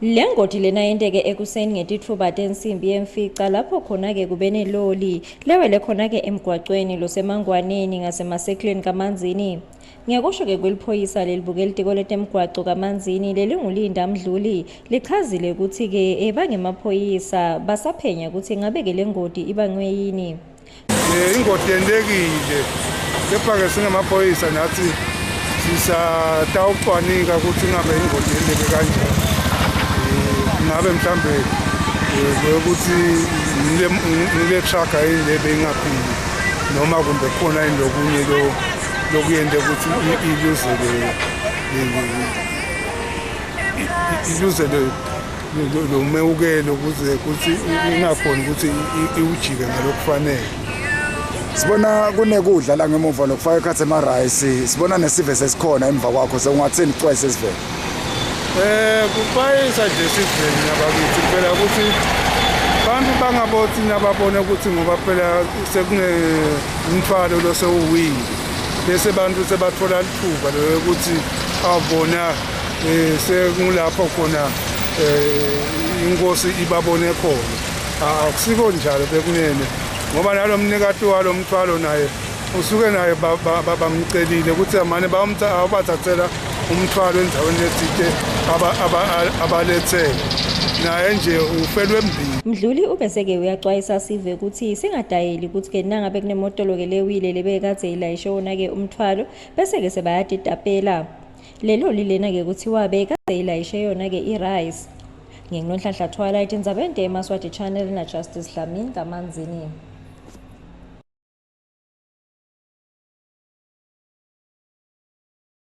Le ngoti lena yenteke ekuseni ngetitfuba tensimbi yemfica lapho khona-ke kube neloli lewele khona-ke emgwacweni losemangwaneni ngasemaseklweni kaManzini. Ngekusho-ke kweliphoyisa lelibuke litiko letemgwaco kaManzini lelingulinda Mdluli lichazile ukuthi-ke bangemaphoyisa basaphenya ukuthi ngabe-ke le ngoti ibangwe yini. Ingoti yentekile kepha-ke singamaphoyisa nathi sisatawucwaninga ukuthi ngabe ingoti yenteke kanjani. Ngabe mhlambe ukuthi ngile truck ayile bengaphili noma kumbe khona lokunye lokuyende ukuthi iluze lo mewukelo ukuze ukuthi ingakhona ukuthi iwujike ngalokufanele. Sibona kunekudla la ngemuva lokufaka ekhathe emarayisi, sibona nesive sesikhona emva kwakho seungathini icwayi sesivele. Kupayisa nje sivele nabakithi phela ukuthi bantu bangabothi nababone ukuthi ngoba phela sekunemthwalo losewuwile bese bantu sebathola lithuba lokuthi abona sekungulapho khona inkosi ibabone khona. Akusiko njalo bekunene ngoba nalo mnikati walo mthwalo naye usuke naye bamcelile ukuthi amane abathathela umthwalo endaweni ethile abalethele naye nje ufelwe mbili. Mdluli ubese-ke uyaxwayisa sive ukuthi singadayeli ukuthi-ke nangabe kunemotolo-ke lewile lebekade ilayishe wona-ke umthwalo bese-ke sebayatitapela. Lelo lilena-ke kuthiwa bekade ilayishe yona-ke i-rice. NginguNhlanhla Twilight, Indzabeni eMaswati Channel na Justice Dlamini kaManzini.